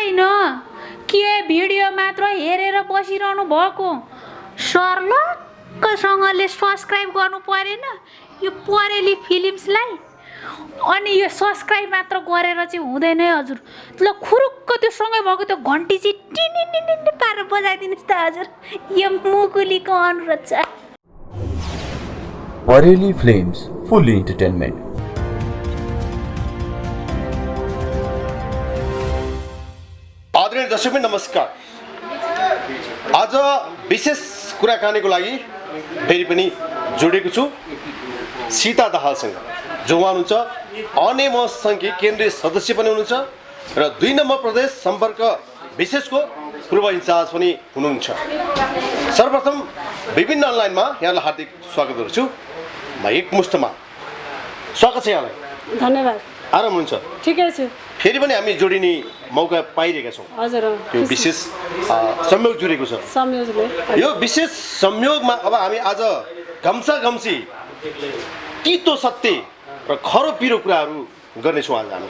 होइन के भिडियो मात्र हेरेर बसिरहनु भएको सर्लक्कसँगले सब्सक्राइब गर्नु परेन यो परेली फिल्म्सलाई अनि यो सब्सक्राइब मात्र गरेर चाहिँ हुँदैन है हजुर ल खुरुक्क त्यो सँगै भएको त्यो घन्टी चाहिँ टिनिनिनि पारेर बजाइदिनुहोस् त हजुर यो मुकुलीको अनुरोध छ Bareilly Flames Fully Entertainment. आदरणीय दर्शकबिन नमस्कार। आज विशेष कुराकानीको लागि फेरि पनि जोडेको छु सीता दाहालसँग जो उहाँ हुनुहुन्छ अनेम सङ्घीय केन्द्रीय सदस्य पनि हुनुहुन्छ र 2 नम्बर प्रदेश सम्पर्क विशेषको पूर्व इन्चार्ज पनि हुनुहुन्छ। सर्वप्रथम विभिन्न अनलाइनमा यहाँलाई हार्दिक स्वागत गर्छु। म एकमुष्टमा स्वागत छ यहाँलाई। धन्यवाद। आराम हुन्छ? ठिकै छु। फेरि पनि हामी जोडिने मौका पाइरहेका छौँ। हजुर त्यो विशेष संयोग जुरेको छ। संयोगले यो विशेष संयोगमा अब हामी आज घम्सी तितो सत्य र खरो पिरो कुराहरू गर्नेछौँ आज हामी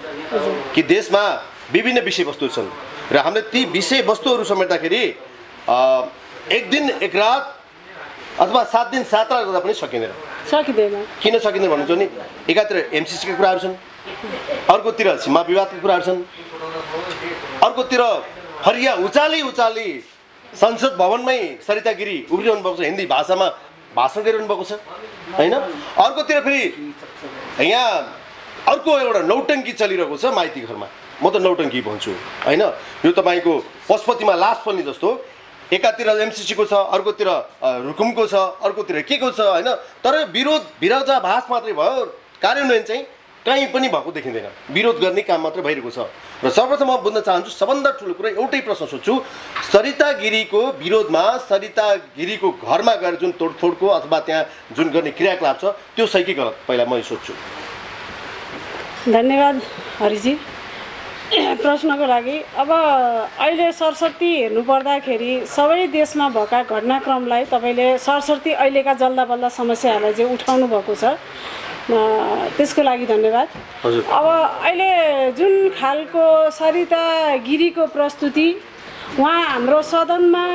कि देशमा विभिन्न विषयवस्तुहरू छन् र हामीले ती विषयवस्तुहरू समेट्दाखेरि एक दिन एक रात अथवा 7 दिन 7 रात गर्दा पनि सकिँदैन। किन सकिँदैन भन्नुहुन्छ भने एकातिर एमसिसीका कुराहरू छन्, अर्कोतिर सीमा विवादका कुराहरू छन्, अर्कोतिर फरिया उचाली संसद भवनमै सरिता गिरी उभिरहनु भएको छ, हिन्दी भाषामा भाषण गरिरहनु भएको छ होइन। अर्कोतिर फेरि यहाँ अर्को एउटा नौटङ्की चलिरहेको छ माइती घरमा। म त नौटङ्की भन्छु होइन। यो तपाईँको पशुपतिमा लास फल्ने जस्तो एकातिर एमसिसीको छ, अर्कोतिर रुकुमको छ, अर्कोतिर के को छ होइन। तर विरोधाभास मात्रै भयो, कार्यान्वयन चाहिँ कहीँ पनि भएको देखिँदैन। विरोध गर्ने काम मात्रै भइरहेको छ। र सर्वप्रथम म बुझ्न चाहन्छु, सबभन्दा ठुलो कुरा एउटै प्रश्न सोध्छु, सरिता गिरीको विरोधमा सरिता गिरीको घरमा गएर जुन तोडफोडको अथवा त्यहाँ जुन गर्ने क्रियाकलाप छ त्यो सही कि गलत पहिला म सोध्छु। धन्यवाद हरिजी प्रश्नको लागि। अब अहिले सरस्वती हेर्नु पर्दाखेरि सबै देशमा भएका घटनाक्रमलाई तपाईँले सरस्वती अहिलेका जल्दा बल्दा समस्याहरूलाई चाहिँ उठाउनु भएको छ, त्यसको लागि धन्यवाद। अब अहिले जुन खालको सरिता गिरीको प्रस्तुति उहाँ हाम्रो सदनमा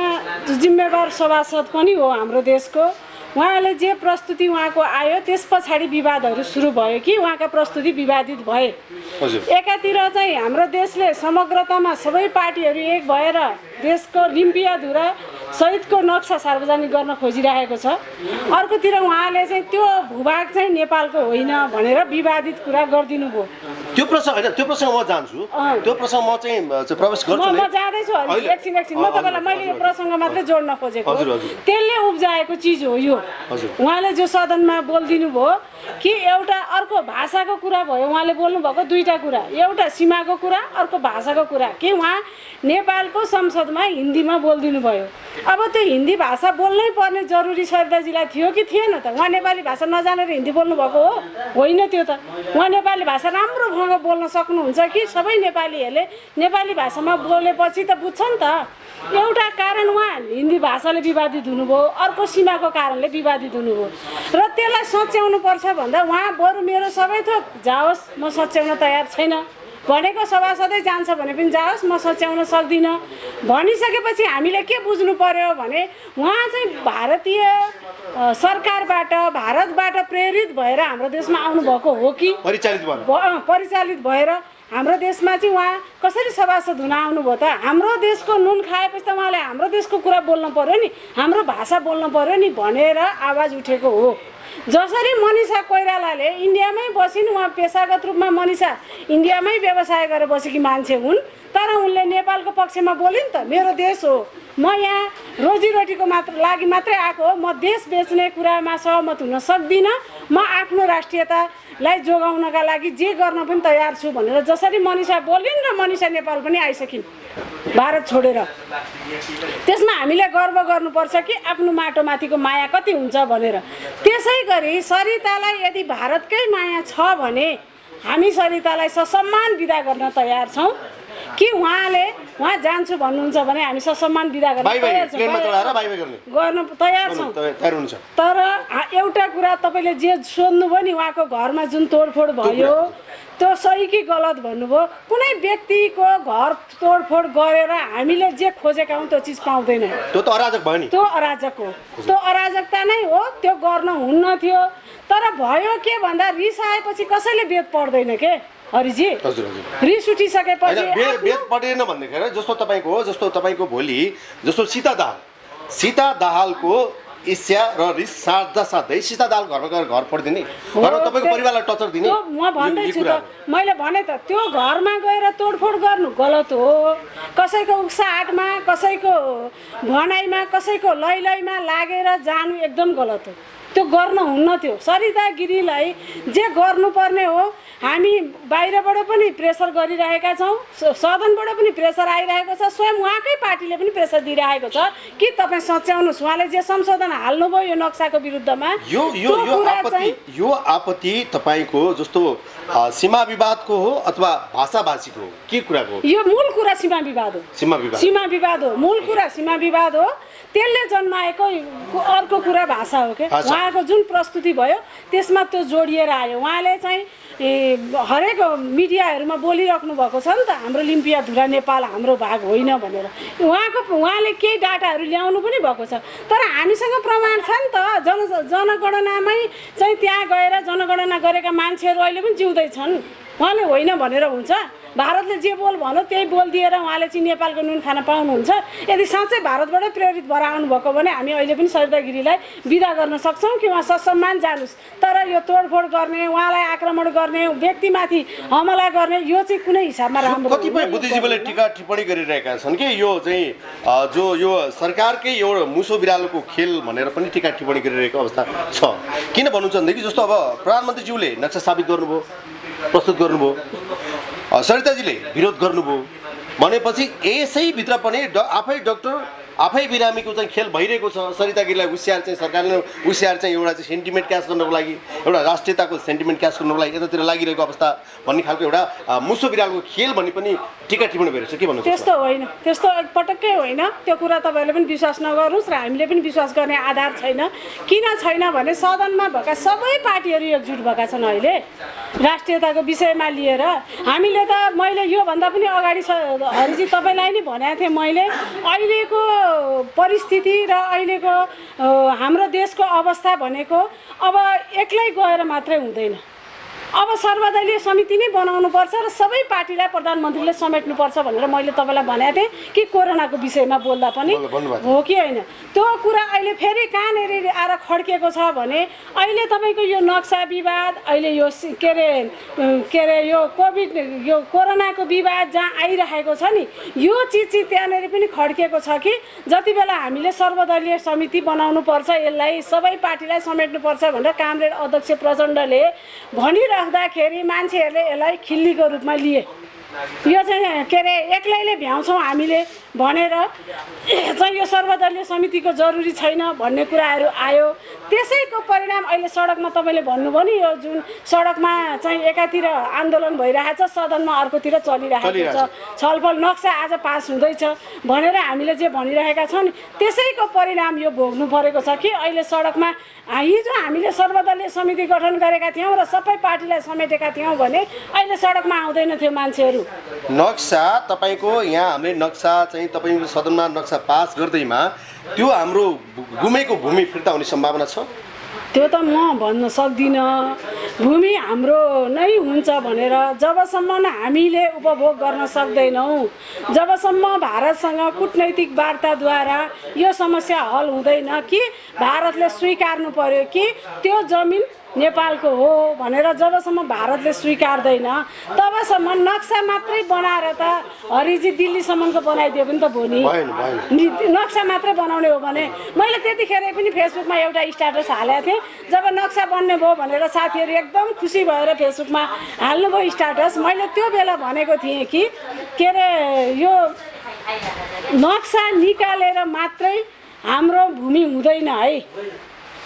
जिम्मेवार सभासद पनि हो हाम्रो देशको, उहाँले जे प्रस्तुति उहाँको आयो त्यस पछाडि विवादहरू सुरु भयो कि उहाँका प्रस्तुति विवादित भए। एकातिर चाहिँ हाम्रो देशले समग्रतामा सबै पार्टीहरू एक भएर देशको लिम्पियाधुरा सहितको नक्सा सार्वजनिक गर्न खोजिरहेको छ, अर्कोतिर उहाँले चाहिँ त्यो भूभाग चाहिँ नेपालको होइन भनेर विवादित कुरा गरिदिनु भयो। त्यो प्रश्न होइन, त्यो प्रसङ्ग म जान्छु, त्यो प्रसङ्ग म चाहिँ प्रवेश गर्छु। म जाँदैछु एकछिन म तपाईँलाई मैले यो प्रसङ्ग मात्रै जोड्न खोजेको, त्यसले उब्जाएको चिज हो यो। उहाँले जो सदनमा बोलिदिनु भयो कि एउटा अर्को भाषाको कुरा भयो, उहाँले बोल्नुभएको 2टा कुरा, एउटा सीमाको कुरा अर्को भाषाको कुरा कि उहाँ नेपालको संसदमा हिन्दीमा बोलिदिनु भयो। अब त्यो हिन्दी भाषा बोल्नै पर्ने जरुरी सरिताजीलाई थियो कि थिएन त? उहाँ नेपाली भाषा नजानेर हिन्दी बोल्नुभएको हो? होइन, त्यो त उहाँ नेपाली भाषा राम्रोसँग बोल्न सक्नुहुन्छ कि सबै नेपालीहरूले नेपाली भाषामा बोलेपछि त बुझ्छन् त। एउटा कारण उहाँ हिन्दी भाषाले विवादित हुनुभयो, अर्को सीमाको कारणले विवादित हुनुभयो र त्यसलाई सच्याउनु पर्छ भन्दा उहाँ बरु मेरो सबै थोक जाओस्, म सच्याउन तयार छैन भनेको सभासदै जान्छ भने पनि जाओस्, म सच्याउन सक्दिनँ भनिसकेपछि हामीले के बुझ्नु पर्यो भने उहाँ चाहिँ भारतीय सरकारबाट भारतबाट प्रेरित भएर हाम्रो देशमा आउनुभएको हो कि परिचालित भएर हाम्रो देशमा चाहिँ उहाँ कसरी सभासद हुन आउनुभयो त? हाम्रो देशको नुन खाएपछि त उहाँले हाम्रो देशको कुरा बोल्नु पर्यो नि, हाम्रो भाषा बोल्नु पर्यो नि भनेर आवाज उठेको हो। जसरी मनिषा कोइरालाले इन्डियामै बसिन्, उहाँ पेसागत रूपमा मनिषा इन्डियामै व्यवसाय गरेर बसेकी मान्छे हुन्, तर उनले नेपालको पक्षमा बोलिन् त। मेरो देश हो, म यहाँ रोजीरोटीको लागि मात्रै आएको हो, म देश बेच्ने कुरामा सहमत हुन सक्दिनँ, म आफ्नो राष्ट्रियतालाई जोगाउनका लागि जे गर्न पनि तयार छु भनेर जसरी मनिषा बोलिन् र मनिषा नेपाल पनि आइसकिन् भारत छोडेर। त्यसमा हामीले गर्व गर्नुपर्छ कि आफ्नो माटोमाथिको माया कति हुन्छ भनेर। त्यसै गरी सरितालाई यदि भारतकै माया छ भने हामी सरितालाई ससम्मान बिदा गर्न तयार छौँ कि उहाँले उहाँ जान्छु भन्नुहुन्छ भने हामी ससम्मान बिदा गर्न तयार छौँ गर्न तयार छौँ तर एउटा कुरा तपाईँले जे सोध्नुभयो नि उहाँको घरमा जुन तोडफोड भयो त्यो सही कि गलत भन्नुभयो कुनै व्यक्तिको घर तोडफोड गरेर हामीले जे खोजेका हौँ त्यो चिज पाउँदैन त्यो त अराजक भयो नि त्यो अराजक हो त्यो अराजकता नै हो त्यो गर्न हुन्न थियो तर भयो के भन्दा रिस आएपछि कसैले बेद पढ्दैन के हरिजी रिस उठिसकेपछि बेद पढेन भन्दाखेरि जस्तो तपाईँको भोलि जस्तो सीता दाहालको इच्छा र रिस साध्दै सीता दाहाल घरमा गएर घर पढिदिने घरमा तपाईँको परिवारलाई टचर दिने म भन्दैछु त मैले भने त त्यो घरमा गएर तोडफोड गर्नु गलत हो कसैको उक्साहटमा कसैको भनाइमा कसैको लैमा लागेर जानु एकदम गलत हो त्यो गर्न हुन्न थियो सरिता गिरीलाई जे गर्नुपर्ने हो हामी बाहिरबाट पनि प्रेसर गरिरहेका छौँ सदनबाट पनि प्रेसर आइरहेको छ स्वयं उहाँकै पार्टीले पनि प्रेसर दिइरहेको छ कि तपाईँ सच्याउनुहोस् उहाँले जे संशोधन हाल्नुभयो यो नक्साको विरुद्धमा यो आपत्ति तपाईँको जस्तो सीमा विवादको हो अथवा भाषाभाषीको हो के कुराको यो मूल कुरा सीमा विवाद हो मूल कुरा सीमा विवाद हो त्यसले जन्माएको अर्को कुरा भाषा हो के उहाँको जुन प्रस्तुति भयो त्यसमा त्यो जोडिएर आयो उहाँले चाहिँ हरेक मिडियाहरूमा बोलिराख्नु भएको छ नि त हाम्रो लिम्पियाधुरा नेपाल हाम्रो भाग होइन भनेर उहाँले केही डाटाहरू ल्याउनु पनि भएको छ तर हामीसँग प्रमाण छ नि त जनगणनामै चाहिँ त्यहाँ गएर जनगणना गरेका मान्छेहरू अहिले पनि जिउँदैछन् उहाँले होइन भनेर हुन्छ भारतले जे बोल भन्यो त्यही बोल दिएर उहाँले चाहिँ नेपालको नुन खान पाउनुहुन्छ यदि साँच्चै भारतबाटै प्रेरित भएर आउनुभएको भने हामी अहिले पनि सरिता गिरीलाई बिदा गर्न सक्छौँ कि उहाँ ससम्मान जानुहोस् तर यो तोडफोड गर्ने उहाँलाई आक्रमण गर्ने व्यक्तिमाथि हमला गर्ने यो चाहिँ कुनै हिसाबमा राम्रो कतिपय बुद्धिजीवीले टिका टिप्पणी गरिरहेका छन् कि यो चाहिँ यो सरकारकै एउटा मुसो बिरालोको खेल भनेर पनि टिका टिप्पणी गरिरहेको अवस्था छ किन भन्नुहुन्छ भनेदेखि जस्तो अब प्रधानमन्त्रीज्यूले नक्सा साबित गर्नुभयो प्रस्तुत गर्नुभयो सरिताजीले विरोध गर्नुभयो भनेपछि यसैभित्र पनि आफै डक्टर आफै बिरामीको चाहिँ खेल भइरहेको छ सरिता गिरीलाई उस्याएर चाहिँ सरकारले उस्याएर चाहिँ एउटा चाहिँ सेन्टिमेन्ट क्यास गर्नको लागि एउटा राष्ट्रियताको सेन्टिमेन्ट क्यास गर्नको लागि यतातिर लागिरहेको अवस्था भन्ने खालको एउटा मुसो बिरालको खेल भन्ने पनि टिका टिप्पणी भइरहेको छ के भन्नु त्यस्तो होइन त्यस्तो पटक्कै होइन त्यो कुरा तपाईँहरूले पनि विश्वास नगर्नुहोस् र हामीले पनि विश्वास गर्ने आधार छैन किन छैन भने सदनमा भएका सबै पार्टीहरू एकजुट भएका छन् अहिले राष्ट्रियताको विषयमा लिएर हामीले त मैले योभन्दा पनि अगाडि हरिजी तपाईँलाई नै भनेको थिएँ मैले अहिलेको परिस्थिति र अहिलेको हाम्रो देशको अवस्था भनेको अब एक्लै गएर मात्रै हुँदैन अब सर्वदलीय समिति नै बनाउनुपर्छ र सबै पार्टीलाई प्रधानमन्त्रीले समेट्नुपर्छ भनेर मैले तपाईँलाई भनेको थिएँ कि कोरोनाको विषयमा बोल्दा पनि हो कि होइन त्यो कुरा अहिले फेरि कहाँनिर आएर खड्किएको छ भने अहिले तपाईँको यो नक्सा विवाद अहिले यो के अरे यो कोभिड यो कोरोनाको विवाद जहाँ आइरहेको छ नि यो चिज चाहिँ त्यहाँनिर पनि खड्किएको छ कि जति बेला हामीले सर्वदलीय समिति बनाउनुपर्छ यसलाई सबै पार्टीलाई समेट्नुपर्छ भनेर कामरेड अध्यक्ष प्रचण्डले भनिराख्दाखेरि मान्छेहरूले यसलाई खिल्लीको रूपमा लिए यो चाहिँ के अरे एक्लैले भ्याउँछौँ हामीले भनेर चाहिँ यो सर्वदलीय समितिको जरुरी छैन भन्ने कुराहरू आयो त्यसैको परिणाम अहिले सडकमा तपाईँले भन्नुभयो नि यो जुन सडकमा चाहिँ एकातिर आन्दोलन भइरहेको छ सदनमा अर्कोतिर चलिरहेको छ छलफल नक्सा आज पास हुँदैछ भनेर हामीले जे भनिरहेका छौँ नि त्यसैको परिणाम यो भोग्नु परेको छ कि अहिले सडकमा हिजो हामीले सर्वदलीय समिति गठन गरेका थियौँ र सबै पार्टीलाई समेटेका थियौँ भने अहिले सडकमा आउँदैन थियो मान्छेहरू नक्सा तपाईँको यहाँ हामीले नक्सा चाहिँ तपाईँको सदनमा नक्सा पास गर्दैमा त्यो हाम्रो गुमेको भूमि फिर्ता हुने सम्भावना छ त्यो त म भन्न सक्दिनँ भूमि हाम्रो नै हुन्छ भनेर जबसम्म हामीले उपभोग गर्न सक्दैनौँ जबसम्म भारतसँग कूटनैतिक वार्ताद्वारा यो समस्या हल हुँदैन कि भारतले स्वीकार्नु पर्यो कि त्यो जमिन नेपालको हो भनेर जबसम्म भारतले स्वीकार्दैन तबसम्म नक्सा मात्रै बनाएर त हरिजी दिल्लीसम्मको बनाइदियो पनि त भोलि नक्सा मात्रै बनाउने हो भने मैले त्यतिखेर पनि फेसबुकमा एउटा स्ट्याटस हालेको थिएँ जब नक्सा बन्ने भयो भनेर साथीहरू एकदम खुसी भएर फेसबुकमा हाल्नुभयो स्ट्याटस मैले त्यो बेला भनेको थिएँ कि के अरे यो नक्सा निकालेर मात्रै हाम्रो भूमि हुँदैन है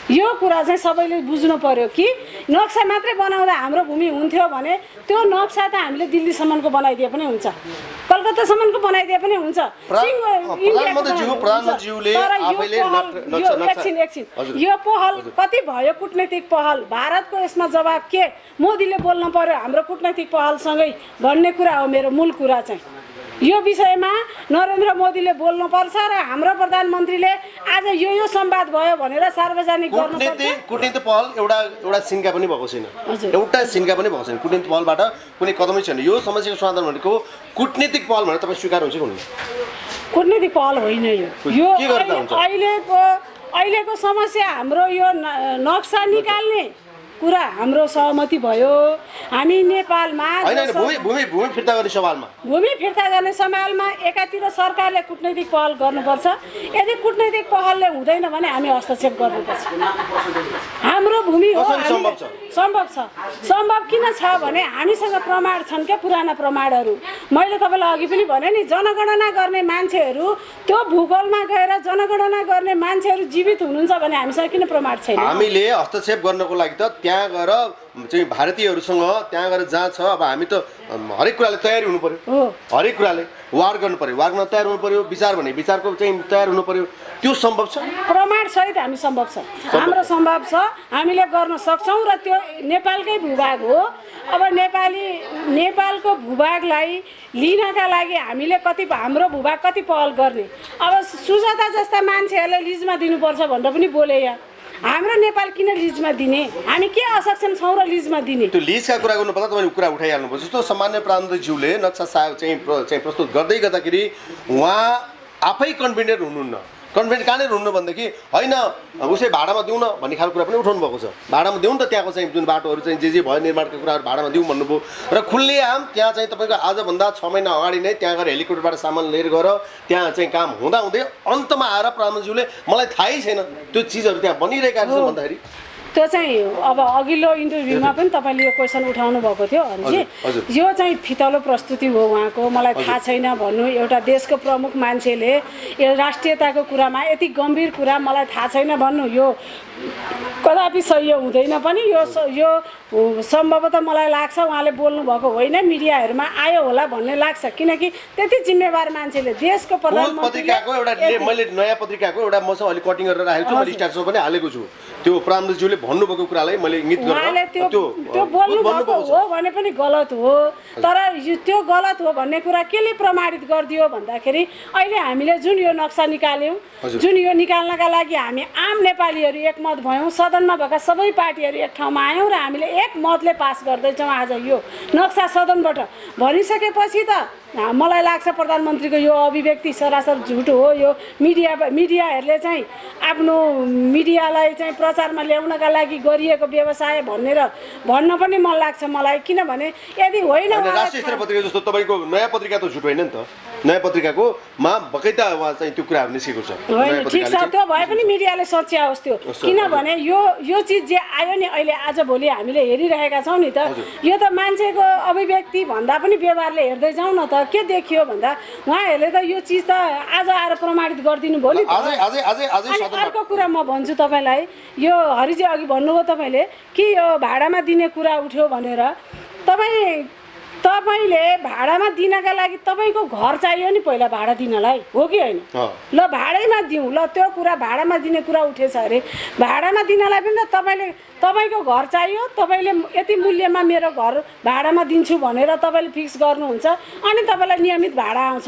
यो कुरा चाहिँ सबैले बुझ्नु पर्यो कि नक्सा मात्रै बनाउँदा हाम्रो भूमि हुन्थ्यो भने त्यो नक्सा त हामीले दिल्लीसम्मको बनाइदिए पनि हुन्छ, कलकत्तासम्मको बनाइदिए पनि हुन्छ। यो पहल कति भयो कूटनीतिक पहल, भारतको यसमा जवाब के मोदीले बोल्नु पर्यो हाम्रो कूटनीतिक पहलसँगै भन्ने कुरा हो। मेरो मूल कुरा चाहिँ यो विषयमा नरेन्द्र मोदीले बोल्नुपर्छ र हाम्रो प्रधानमन्त्रीले आज यो संवाद भयो भनेर सार्वजनिक गर्नुपर्छ। कूटनीतिक पहल एउटा सिन्का पनि भएको छैन, एउटा सिन्का पनि भएको छैन। कूटनीतिक पहलबाट कुनै कदमै छैन। यो समस्याको समाधान भनेको कूटनीतिक पहल भनेर तपाईँ स्वीकार हुन्छ कि हुन्न? कूटनीतिक पहल होइन यो अहिलेको समस्या हाम्रो यो नक्सा निकाल्ने कुरा हाम्रो सहमति भयो। हामी नेपालमा भूमि फिर्ता गर्ने सवालमा एकातिर सरकारले कूटनीतिक पहल गर्नुपर्छ, यदि कूटनीतिक पहलले हुँदैन भने हामी हस्तक्षेप गर्नुपर्छ। हाम्रो भूमि हो, सम्भव छ। सम्भव किन छ भने हामीसँग प्रमाण छन् क्या, पुराना प्रमाणहरू। मैले तपाईँलाई अघि पनि भने नि, जनगणना गर्ने मान्छेहरू त्यो भूगोलमा गएर जनगणना गर्ने मान्छेहरू जीवित हुनुहुन्छ भने हामीसँग किन प्रमाण छैन? हामीले हस्तक्षेप गर्नको लागि त त्यहाँ गएर चाहिँ भारतीयहरूसँग त्यहाँ गएर जहाँ छ, अब हामी त हरेक कुराले तयारी हुनु पर्यो, हरेक कुराले वार गर्नु पर्यो, वार गर्न तयार हुनु पर्यो, विचार भने विचारको चाहिँ तयार हुनु पर्यो। त्यो सम्भव छ, प्रमाण सहित हामी सम्भव छ, हाम्रो सम्भव छ, हामीले गर्न सक्छौँ। र त्यो नेपालकै भूभाग हो। अब नेपालको भूभागलाई लिनका लागि हामीले हाम्रो भूभाग कति पहल गर्ने? अब सुजाता जस्ता मान्छेहरूले लिजमा दिनुपर्छ भनेर पनि बोले यहाँ। हाम्रो नेपाल किन लिजमा दिने? हामी के असक्षम छौँ र लिजमा दिने? त्यो लिजका कुरा गर्नुपर्दा तपाईँले कुरा उठाइहाल्नुपर्छ। जस्तो सामान्य प्रधानमन्त्रीज्यूले नक्सा चाहिँ प्रस्तुत गर्दै गर्दाखेरि उहाँ आफै कन्फिडेन्ट हुनुहुन्न। कन्फिडेन्ट कहाँनिर हुनु भनेदेखि होइन उसै भाडामा दिउँ न भन्ने खालको कुरा पनि उठाउनु भएको छ। भाडामा दिउँ न त त्यहाँको चाहिँ जुन बाटोहरू चाहिँ जे भयो निर्माणका कुराहरू भाडामा दिउँ भन्नुभयो। र खुल्लेआम त्यहाँ चाहिँ तपाईँको आजभन्दा 6 महिना अगाडि नै त्यहाँ गएर हेलिकप्टरबाट सामान लिएर गएर त्यहाँ चाहिँ काम हुँदै अन्तमा आएर प्रधानमन्त्रीले मलाई थाहै छैन त्यो चिजहरू त्यहाँ बनिरहेका छन् भन्दाखेरि त्यो चाहिँ अब अघिल्लो इन्टरभ्यूमा पनि तपाईँले यो क्वेसन उठाउनु भएको थियो हन्जी। यो चाहिँ फितलो प्रस्तुति हो उहाँको, मलाई थाहा छैन भन्नु। एउटा देशको प्रमुख मान्छेले यो राष्ट्रियताको कुरामा यति गम्भीर कुरा मलाई थाहा छैन भन्नु यो कदापि सही हुँदैन पनि। यो सम्भवतः मलाई लाग्छ उहाँले बोल्नु भएको होइन, मिडियाहरूमा आयो होला भन्ने लाग्छ। किनकि त्यति जिम्मेवार मान्छेले देशको पत्रिकाको एउटा मैले नयाँ पत्रिकाको एउटा मसँग अलिक कटिङ गरेर राखेको छु, मैले स्ट्याटसमा पनि हालेको छु। त्यो प्रधानमन्त्रीज्यूले भन्नुभएको कुरालाई मैले इंगित गरेर त्यो बोल्नुभएको हो भने पनि गलत हो। तर त्यो गलत हो भन्ने कुरा केले प्रमाणित गरिदियो भन्दाखेरि अहिले हामीले जुन यो नक्सा निकाल्यौँ, जुन यो निकाल्नका लागि हामी आम नेपालीहरू एकमत भयौँ, सदनमा भएका सबै पार्टीहरू एक ठाउँमा आयौँ र हामीले एक मतले पास गर्दैछौँ आज यो नक्सा सदनबाट। भनिसकेपछि त मलाई लाग्छ प्रधानमन्त्रीको यो अभिव्यक्ति सरासर झुट हो। यो मिडियाहरूले चाहिँ आफ्नो मिडियालाई चाहिँ प्रचारमा ल्याउनका लागि गरिएको व्यवसाय भन्न पनि मन लाग्छ मलाई। किनभने यदि होइन राष्ट्रिय स्तरीय पत्रिका जस्तो तपाईँको नयाँ पत्रिका त झुट होइन नि त। नयाँ पत्रिकाको मा बकैता चाहिँ त्यो कुराहरू निस्केको छ। होइन ठिक छ, त्यो भए पनि मिडियाले सच्याओस् त्यो। किनभने यो चिज जे आयो नि अहिले आज भोलि हामीले हेरिरहेका छौँ नि त, यो त मान्छेको अभिव्यक्ति भन्दा पनि व्यवहारले हेर्दै जाउँ न त के देखियो भन्दा उहाँहरूले त यो चिज त आज आएर प्रमाणित गरिदिनु भयो नि। अर्को कुरा म भन्छु तपाईँलाई, यो हरिजी अघि भन्नुभयो तपाईँले कि यो भाडामा दिने कुरा उठ्यो भनेर। तपाईँले भाडामा दिनका लागि तपाईँको घर चाहियो नि पहिला भाडा दिनलाई, हो कि होइन? ल भाडैमा दिउँ, ल त्यो कुरा भाडामा दिने कुरा उठेछ अरे। भाडामा दिनलाई पनि त तपाईँको घर चाहियो, तपाईँले यति मूल्यमा मेरो घर भाडामा दिन्छु भनेर तपाईँले फिक्स गर्नुहुन्छ अनि तपाईँलाई नियमित भाडा आउँछ।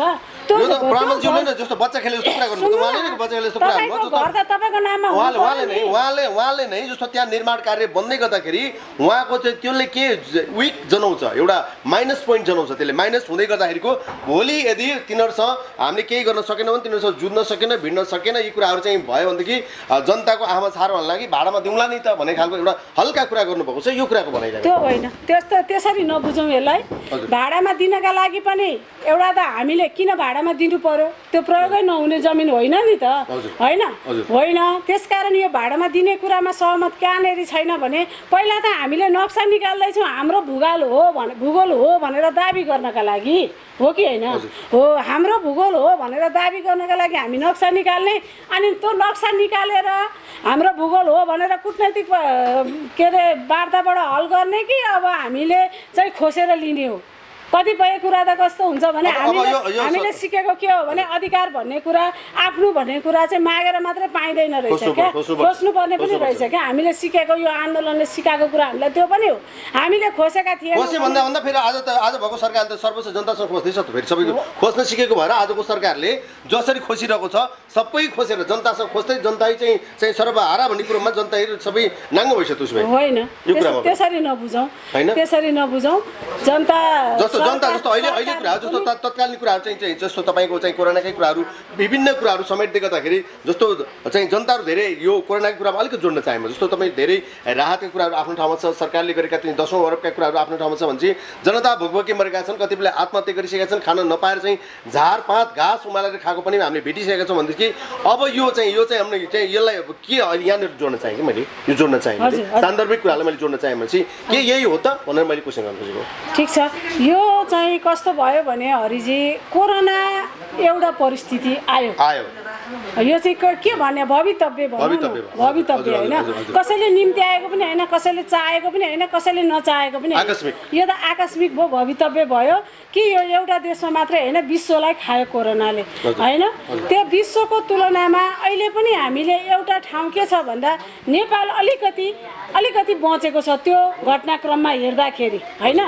उहाँले नै जस्तो त्यहाँ निर्माण कार्य बन्दै गर्दाखेरि उहाँको चाहिँ त्यसले के विक जनाउँछ, एउटा माइनस पोइन्ट जनाउँछ। त्यसले माइनस हुँदै गर्दाखेरिको भोलि यदि तिनीहरूसँग हामीले केही गर्न सकेन भने, तिनीहरूसँग जुझ्न सकेन, भिड्न सकेन, यी कुराहरू चाहिँ भयो भनेदेखि जनताको आमा छार्नको लागि भाडामा दिउँला नि त भन्ने खालको एउटा हल्का कुरा गर्नुभएको छ यो कुराको भनाइरहेको त्यो होइन त्यसरी नबुझौँ यसलाई भाडामा दिनका लागि पनि एउटा त हामीले किन भाडामा दिनु पर्यो त्यो प्रयोगै नहुने जमिन होइन नि त होइन त्यसकारण यो भाडामा दिने कुरामा सहमत कहाँनेरि छैन भने पहिला त हामीले नक्सा निकाल्दैछौँ हाम्रो भूगोल हो भनेर दाबी गर्नका लागि हो कि होइन हो हाम्रो भूगोल हो भनेर दाबी गर्नका लागि हामी नक्सा निकाल्ने अनि त्यो नक्सा निकालेर हाम्रो भूगोल हो भनेर कुटनैतिक के अरे वार्ताबाट हल गर्ने कि अब हामीले चाहिँ खोसेर लिने हो कतिपय कुरा त कस्तो हुन्छ भने हामीले सिकेको के हो भने अधिकार भन्ने कुरा आफ्नो भन्ने कुरा चाहिँ मागेर मात्रै पाइँदैन रहेछ क्या खोज्नुपर्ने पनि रहेछ क्या हामीले सिकेको यो आन्दोलनले सिकाएको कुरा हामीलाई त्यो पनि हो हामीले खोसेका थियौँ भन्दा फेरि आज भएको सरकारले त सर्वोच्च जनतासँग खोज्दैछ त फेरि सबैको खोज्न सिकेको भएर आजको सरकारले जसरी खोजिरहेको छ सबै खोजेर जनतासँग खोज्दै जनता चाहिँ सर्वहारा भन्ने कुरोमा जनता सबै नाङ्गो भइसक्यो त्यसो भए होइन त्यसरी नबुझौँ जनता जस्तो अहिले कुराहरू जस्तो तत्कालीन कुराहरू चाहिँ जस्तो तपाईँको चाहिँ कोरोनाकै कुराहरू विभिन्न कुराहरू समेट्दै गर्दाखेरि जस्तो चाहिँ जनताहरू धेरै यो कोरोनाको कुरामा अलिकति जोड्न चाहेँ जस्तो तपाईँ धेरै राहतका कुराहरू आफ्नो ठाउँमा छ सरकारले गरेका चाहिँ 10औं अरबका कुराहरू आफ्नो ठाउँमा छ भने चाहिँ जनता भोकभोकी मरेका छन् कतिपयले आत्महत्या गरिसकेका छन् खान नपाएर चाहिँ झारपात घाँस उमालेर खाएको पनि हामीले भेटिसकेका छौँ भनेदेखि अब यो चाहिँ हामीले चाहिँ यसलाई अब के यहाँनिर जोड्न चाहेँ कि मैले यो जोड्न चाहेँ सान्दर्भिक कुरालाई मैले जोड्न चाहेँ भने चाहिँ के यही हो त भनेर मैले क्वेसन गर्न खोजेको ठिक छ यो चाहिँ कस्तो भयो भने हरिजी कोरोना एउटा परिस्थिति आयो यो चाहिँ के भन्ने भवितव्य होइन कसैले निम्ति आएको पनि होइन कसैले चाहेको पनि होइन कसैले नचाहेको पनि यो त आकस्मिक भयो भवितव्य भयो कि यो एउटा देशमा मात्रै होइन विश्वलाई खायो कोरोनाले होइन त्यो विश्वको तुलनामा अहिले पनि हामीले एउटा ठाउँ के छ भन्दा नेपाल अलिकति बचेको छ त्यो घटनाक्रममा हेर्दाखेरि होइन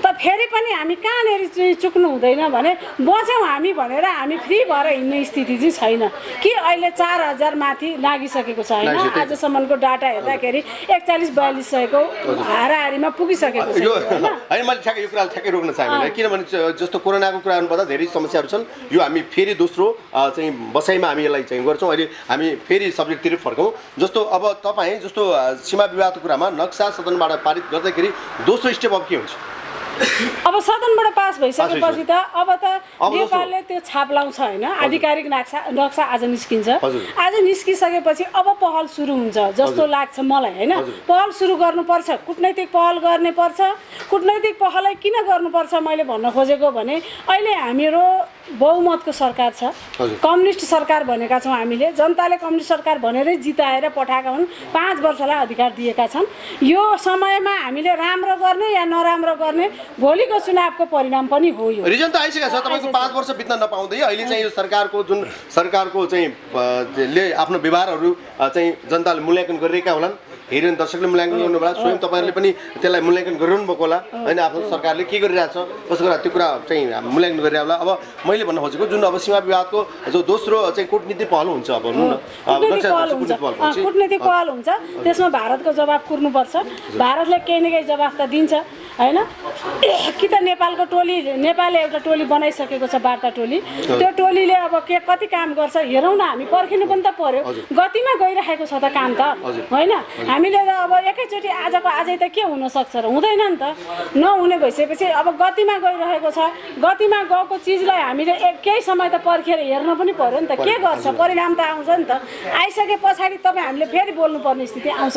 त फेरि पनि हामी कहाँनेरि चाहिँ चुक्नु हुँदैन भने बच्यौँ हामी भनेर हामी फ्री भएर हिँड्ने स्थिति चाहिँ छैन कि अहिले 4000 माथि लागिसकेको छ होइन आजसम्मको डाटा हेर्दाखेरि 41-42 सयको हाराहारीमा पुगिसकेको छ होइन मैले ठ्याक्कै यो कुरा ठ्याक्कै रोक्न चाहेँ किनभने जस्तो कोरोनाको कुराहरू पर्दा धेरै समस्याहरू छन् यो हामी फेरि दोस्रो चाहिँ बसाइमा हामी यसलाई चाहिँ गर्छौँ अहिले हामी फेरि सब्जेक्टतिर फर्कौँ जस्तो अब तपाईँ जस्तो सीमा विवादको कुरामा नक्सा सदनबाट पारित गर्दाखेरि दोस्रो स्टेप अब के हुन्छ अब सदनबाट पास भइसकेपछि त अब त नेपालले त्यो छाप लाउँछ होइन आधिकारिक नक्सा आज निस्किन्छ आज निस्किसकेपछि अब पहल सुरु हुन्छ जस्तो लाग्छ मलाई होइन पहल सुरु गर्नुपर्छ कुटनैतिक पहल गर्नुपर्छ कुटनैतिक पहलै किन गर्नुपर्छ मैले भन्न खोजेको भने अहिले हाम्रो बहुमतको सरकार छ कम्युनिस्ट सरकार भनेका छौँ हामीले जनताले कम्युनिस्ट सरकार भनेरै जिताएर पठाएका हुन् 5 वर्षलाई अधिकार दिएका छन् यो समयमा हामीले राम्रो गर्ने या नराम्रो गर्ने भोलिको चुनावको परिणाम पनि हो यो रिजन त आइसकेको छ तपाईँको 5 वर्ष बित्न नपाउँदै अहिले चाहिँ यो सरकारको चाहिँ ले आफ्नो व्यवहारहरू चाहिँ जनताले मूल्याङ्कन गरिरहेका होलान् हेरेन दर्शकले मूल्याङ्कन गर्नु होला स्वयं तपाईँहरूले पनि त्यसलाई मूल्याङ्कन गरिरहनु भएको होला होइन आफ्नो सरकारले के गरिरहेछ कसो गर्दा त्यो कुरा चाहिँ मूल्याङ्कन गरिरहेको होला अब मैले भन्न खोजेको जुन अब सीमा विवादको जो दोस्रो चाहिँ कूटनीति पहल हुन्छ अब भनौँ न कूटनीतिक पहल हुन्छ त्यसमा भारतको जवाब कुर्नुपर्छ भारतले केही न केही जवाब त दिन्छ होइन कि त नेपालले एउटा टोली बनाइसकेको छ वार्ता टोली त्यो टोलीले अब कति काम गर्छ हेरौँ न हामी पर्खिनु पनि त पर्यो गतिमा गइरहेको छ त काम त होइन हामीले त अब एकैचोटि आजै त के हुनसक्छ र हुँदैन नि त नहुने भइसकेपछि अब गतिमा गइरहेको छ गतिमा गएको चिजलाई हामीले केही समय त पर्खेर हेर्न पनि पर्यो नि त के गर्छ परिणाम त आउँछ नि त आइसके पछाडि तपाईँ हामीले फेरि बोल्नुपर्ने स्थिति आउँछ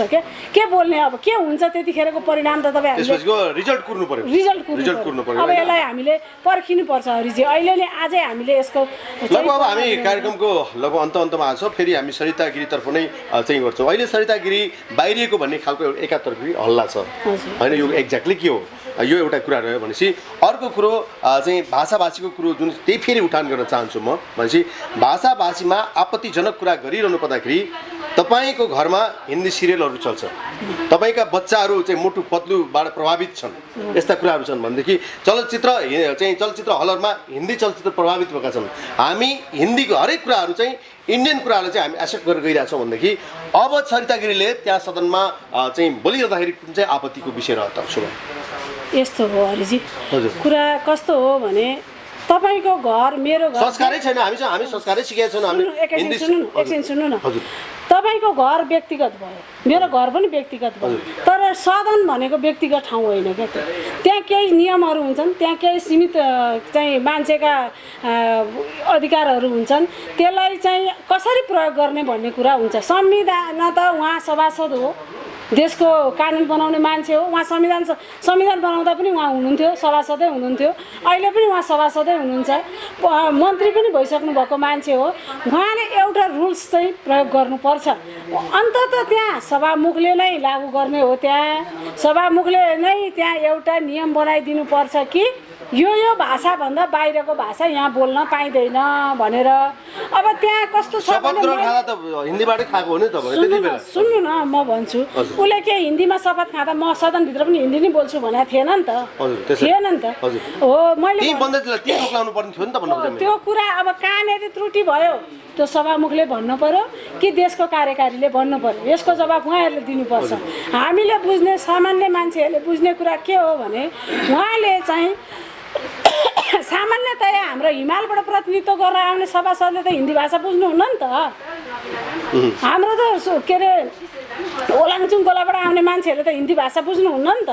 के बोल्ने अब के हुन्छ त्यतिखेरको परिणाम त तपाईँ हामीले रिजल्ट कुर्नु पर्यो अब यसलाई हामीले पर्खिनुपर्छ हरिजी अहिले नै आजै हामीले यसको लगभग अब हामी कार्यक्रमको लगभग अन्तमा आउँछौँ फेरि हामी सरिता गिरीतर्फ नै चाहिँ गर्छौँ अहिले सरिता गिरी बाहिरिएको भन्ने खालको एकातर्फी हल्ला छ होइन यो एक्ज्याक्टली के हो यो एउटा कुरा रह्यो भनेपछि अर्को कुरो चाहिँ भाषाभाषीको कुरो जुन त्यही फेरि उठान गर्न चाहन्छु म भनेपछि भाषाभाषीमा आपत्तिजनक कुरा गरिरहनु पर्दाखेरि तपाईँको घरमा हिन्दी सिरियलहरू चल्छ तपाईँका बच्चाहरू चाहिँ मोटु पत्लुबाट प्रभावित छन् यस्ता कुराहरू छन् भनेदेखि चलचित्र हलहरूमा हिन्दी चलचित्र प्रभावित भएका छन् हामी हिन्दीको हरेक कुराहरू चाहिँ इन्डियन कुराहरूलाई चाहिँ हामी एक्सेप्ट गरेर गइरहेछौँ भनेदेखि अब सरिता गिरीले त्यहाँ सदनमा चाहिँ बोलिरहँदाखेरि कुन चाहिँ आपत्तिको विषय रहन्छ सुन यस्तो हो हरिजी कुरा कस्तो हो भने तपाईँको घर मेरो घर संस्कारै छैन हामी संस्कारै सिकेका छैनौँ हामी एकैछिन सुन्नु न तपाईँको घर व्यक्तिगत भयो, मेरो घर पनि व्यक्तिगत भयो, तर सदन भनेको व्यक्तिगत ठाउँ होइन क्या। त्यहाँ केही नियमहरू हुन्छन्, त्यहाँ केही सीमित चाहिँ मान्छेका अधिकारहरू हुन्छन्, त्यसलाई चाहिँ कसरी प्रयोग गर्ने भन्ने कुरा हुन्छ। संविधान त उहाँ सभासद हो, देशको कानुन बनाउने मान्छे हो, उहाँ संविधान बनाउँदा पनि उहाँ हुनुहुन्थ्यो, सभासदै हुनुहुन्थ्यो, अहिले पनि उहाँ सभासदै हुनुहुन्छ, मन्त्री पनि भइसक्नु भएको मान्छे हो। उहाँले एउटा रुल्स चाहिँ प्रयोग गर्नुपर्छ। अन्ततः त्यहाँ सभामुखले नै लागू गर्ने हो, त्यहाँ सभामुखले नै त्यहाँ एउटा नियम बनाइदिनुपर्छ कि यो भाषाभन्दा बाहिरको भाषा यहाँ बोल्न पाइँदैन भनेर। अब त्यहाँ कस्तो छ भने हिन्दीबाटै खाएको हो नि तपाईँ त्यति बेला। सुन्नु न, म भन्छु, उसले के हिन्दीमा शपथ खाँदा म सदनभित्र पनि हिन्दी नै बोल्छु भनेको थिएन नि त, थिएन नि त हो। मैले त्यो कुरा अब कहाँनिर त्रुटि भयो त्यो सभामुखले भन्नु पर्यो कि देशको कार्यकारीले भन्नु पर्यो। यसको जवाब उहाँहरूले दिनुपर्छ। हामीले बुझ्ने, सामान्य मान्छेहरूले बुझ्ने कुरा के हो भने उहाँले चाहिँ सामान्यतया हाम्रो हिमालबाट प्रतिनिधित्व गरेर आउने सभासदले त हिन्दी भाषा बुझ्नुहुन्न नि त। हाम्रो त के अरे ओलाङचुङ गोलाबाट आउने मान्छेहरूले त हिन्दी भाषा बुझ्नुहुन्न नि त।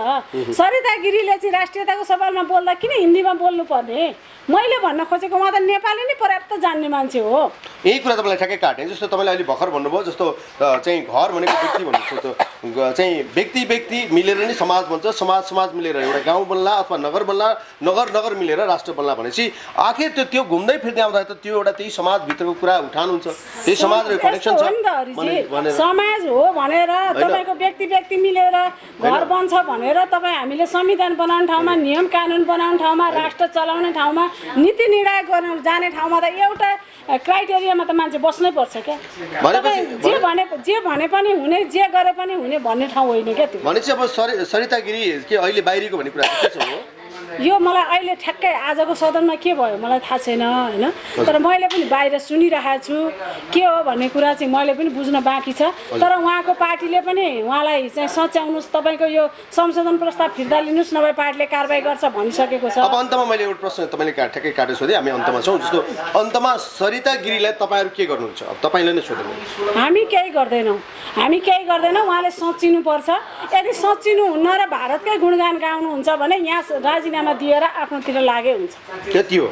सरिता गिरीले चाहिँ राष्ट्रियताको सवालमा बोल्दा किन हिन्दीमा बोल्नु पर्ने? मैले भन्न खोजेको उहाँ त नेपाली नै पर्याप्त जान्ने मान्छे हो। यही कुरा तपाईँलाई ठ्याक्कै काटेँ। जस्तो तपाईँले अहिले भर्खर भन्नुभयो, जस्तो चाहिँ घर भनेको व्यक्ति भन्नु त्यो चाहिँ व्यक्ति मिलेर नै समाज बन्छ, समाज मिलेर एउटा गाउँ बन्ला अथवा नगर बन्ला, नगर मिलेर राष्ट्र बन्ला भनेपछि आखिर त्यो घुम्दै फिर्दै आउँदा त त्यो एउटा त्यही समाजभित्रको कुरा उठान हुन्छ, त्यही समाजको कनेक्सन छ। समाज हो भनेर तपाईँको व्यक्ति मिलेर घर बन्छ भनेर तपाईँ हामीले संविधान बनाउने ठाउँमा, नियम कानुन बनाउने ठाउँमा, राष्ट्र चलाउने ठाउँमा, नीति निर्णय गर्न जाने ठाउँमा त एउटा क्राइटेरियामा त मान्छे बस्नै पर्छ क्या। जे भने पनि हुने, जे गरे पनि हुने भन्ने ठाउँ होइन क्या त्यो। भनेपछि अब सरिता गिरी के अहिले बाहिरीको भन्ने कुरा के छ हो? यो मलाई अहिले ठ्याक्कै आजको सदनमा के भयो मलाई थाहा छैन होइन, तर मैले पनि बाहिर सुनिरहेको छु के हो भन्ने कुरा चाहिँ मैले पनि बुझ्न बाँकी छ। तर उहाँको पार्टीले पनि उहाँलाई चाहिँ सच्याउनुहोस्, तपाईँको यो संशोधन प्रस्ताव फिर्ता लिनुहोस् नभए पार्टीले कारबाही गर्छ भनिसकेको छ। अब अन्तमा मैले एउटा प्रश्न तपाईँले ठ्याक्कै काटेर सोधेँ, हामी अन्तमा छौँ। जस्तो अन्तमा सरिता गिरीलाई तपाईँहरू के गर्नुहुन्छ? अब तपाईँले नै सोध्नु। हामी केही गर्दैनौँ, उहाँले सचिनुपर्छ। यदि सचिनुहुन्न र भारतकै गुणगान गाउनुहुन्छ भने यहाँ राजीनामा दिएर आफ्नोतिर लागे हुन्छ। त्यति हो।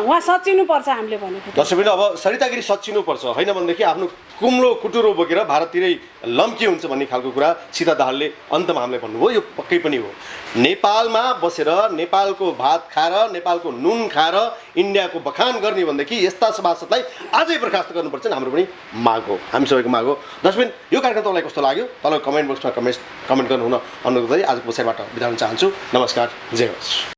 उहाँ सचिनुपर्छ हामीले भनेको। दर्शकबिन अब सरिता गिरी सचिनुपर्छ, होइन भनेदेखि आफ्नो कुम्लो कुटुरो बोकेर भारततिरै लम्की हुन्छ भन्ने खालको कुरा सीता दाहालले अन्तमा हामीलाई भन्नुभयो। यो पक्कै पनि हो। नेपालमा बसेर नेपालको भात खाएर, नेपालको नुन खाएर इन्डियाको बखान गर्ने भनेदेखि यस्ता सभासदलाई आजै बर्खास्त गर्नुपर्छ हाम्रो पनि माग हो, हामी सबैको माग हो। दर्शकबिन यो कार्यक्रम तपाईँलाई कस्तो लाग्यो तल कमेन्ट बक्समा कमेन्ट गर्नुहुन अनुरोध गरी आजको विषयबाट बिदा हुन चाहन्छु। नमस्कार, जय होस्।